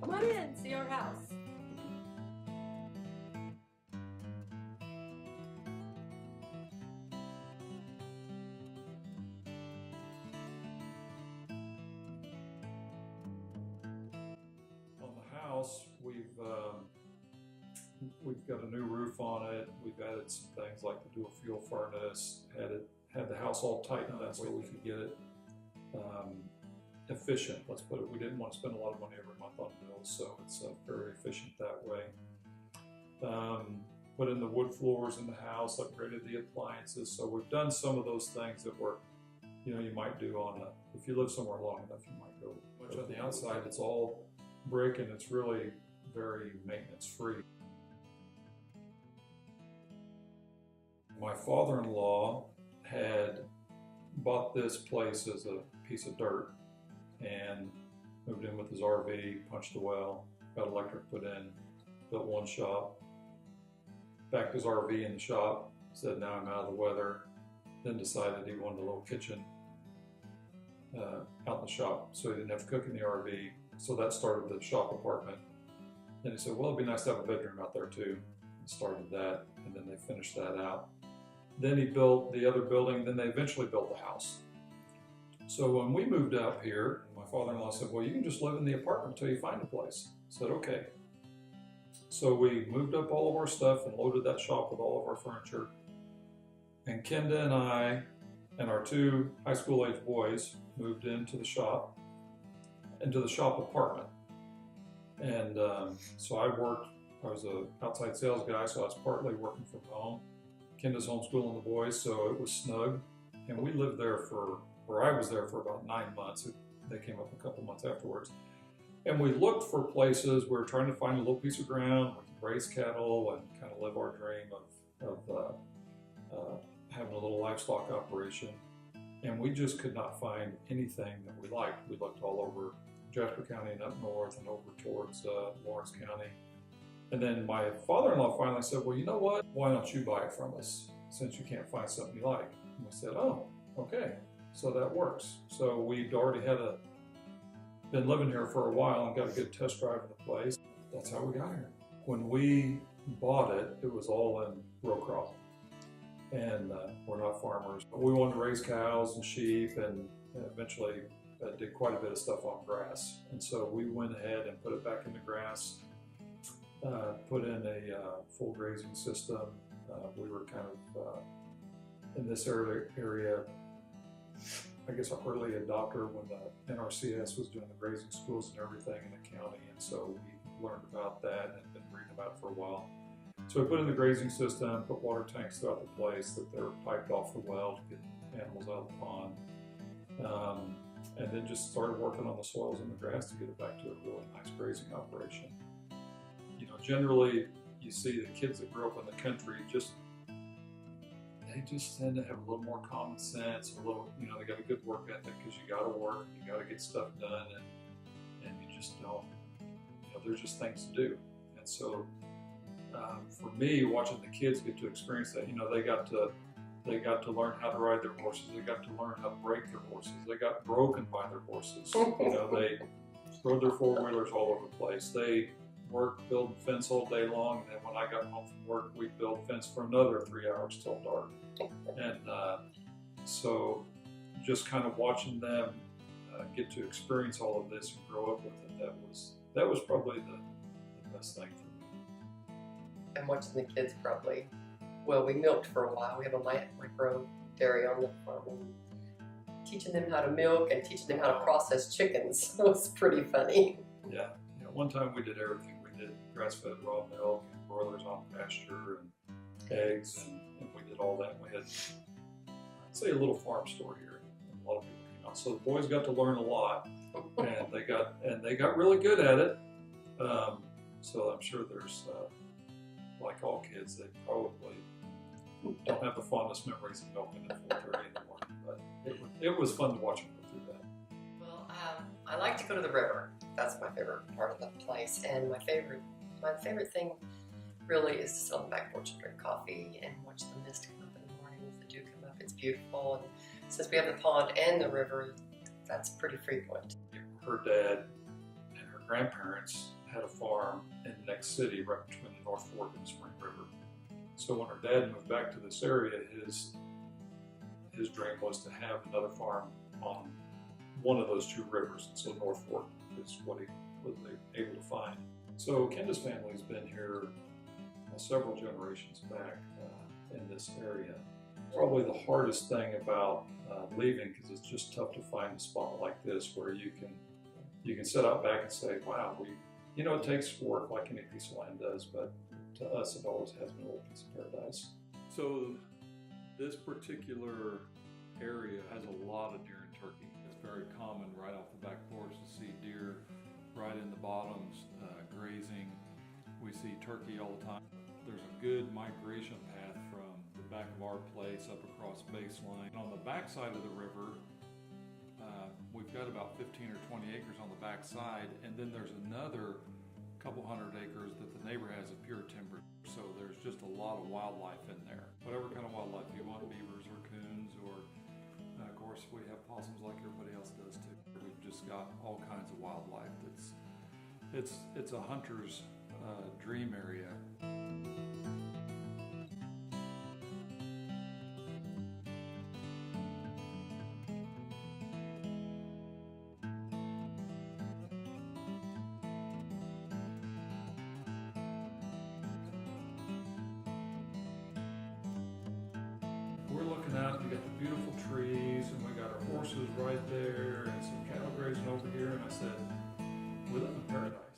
Come on in, see our house. On the house, we've got a new roof on it. We've added some things like the dual fuel furnace. Had the house all tightened up so we could get it efficient. Let's put it. We didn't want to spend a lot of money every month on bills, so it's very efficient that way. Put in the wood floors in the house, upgraded the appliances. So we've done some of those things that were, you might do if you live somewhere long enough, you might go. Much on the outside, it's all brick and it's really very maintenance free. My father-in-law had bought this place as a piece of dirt and moved in with his RV, punched the well, got electric put in, built one shop, backed his RV in the shop, said now I'm out of the weather, then decided he wanted a little kitchen out in the shop so he didn't have to cook in the RV. So that started the shop apartment. Then he said, well, it'd be nice to have a bedroom out there too. And started that, and then they finished that out. Then he built the other building, then they eventually built the house. So when we moved out here, my father-in-law said, well, you can just live in the apartment until you find a place. I said, okay. So we moved up all of our stuff and loaded that shop with all of our furniture. And Kenda and I and our two high school age boys moved into the shop apartment. And so I was an outside sales guy, so I was partly working from home. Kenda's homeschooling the boys, so it was snug. And we lived there I was there for about 9 months. They came up a couple months afterwards. And we looked for places. We were trying to find a little piece of ground we could raise cattle and kind of live our dream of having a little livestock operation. And we just could not find anything that we liked. We looked all over Jasper County and up north and over towards Lawrence County. And then my father-in-law finally said, well, you know what? Why don't you buy it from us since you can't find something you like? And we said, oh, okay. So that works. So we'd already been living here for a while and got a good test drive of the place. That's how we got here. When we bought it, it was all in row crop. And we're not farmers. We wanted to raise cows and sheep and eventually did quite a bit of stuff on grass. And so we went ahead and put it back in the grass, put in a full grazing system. We were kind of in this area, I guess, an early adopter when the NRCS was doing the grazing schools and everything in the county. And so we learned about that and had been reading about it for a while. So we put in the grazing system, put water tanks throughout the place that they're piped off the well to get animals out of the pond. And then just started working on the soils and the grass to get it back to a really nice grazing operation. Generally you see the kids that grow up in the country they just tend to have a little more common sense, a little, they got a good work ethic because you got to work, you got to get stuff done, and you just don't, there's just things to do. And so for me, watching the kids get to experience that, they got to learn how to ride their horses. They got to learn how to break their horses. They got broken by their horses. They rode their four-wheelers all over the place. They worked building fence all day long, and then when I got home from work, we'd build fence for another 3 hours till dark. And so just kind of watching them get to experience all of this and grow up with it, that was probably the best thing for me. And watching the kids probably, well, we milked for a while. We have a micro dairy on the farm. And teaching them how to milk and teaching them how to process chickens was pretty funny. Yeah. One time we did everything. We did grass-fed raw milk and broilers on pasture and eggs, and we did all that. We had, I'd say, a little farm store here. And a lot of people came out. So the boys got to learn a lot, and they got really good at it. So I'm sure there's, like all kids, they probably don't have the fondest memories of milking at 4:30 in the morning, but it was fun to watch them go through that. Well, I like to go to the river. That's my favorite part of the place, and my favorite thing really is to sit on the back porch and drink coffee and watch the mist come up in the mornings, the dew come up. It's beautiful, and since we have the pond and the river, that's pretty frequent. Her dad and her grandparents had a farm in the next city right between the North Fork and the Spring River. So when her dad moved back to this area, his dream was to have another farm on one of those two rivers. And so North Fork is what he was able to find. So Kenda's family's been here several generations back in this area. Probably the hardest thing about leaving, because it's just tough to find a spot like this where you can sit out back and say, wow, it takes work like any piece of land does, but to us it always has been a little piece of paradise. So this particular area has a lot of deer and turkey. It's very common right off the back porch to see deer right in the bottoms grazing. We see turkey all the time. There's a good migration path from the back of our place up across baseline. On the back side of the river, we've got about 15 or 20 acres on the back side, and then there's another couple hundred acres that the neighbor has of pure timber. So there's just a lot of wildlife in there. Whatever kind of wildlife you want, beavers or coons, or of course we have possums like everybody else does too. We've just got all kinds of wildlife. It's a hunter's dream area. We're looking out, we got the beautiful trees, and we got our horses right there, and some cattle grazing over here, and I said, we live in paradise.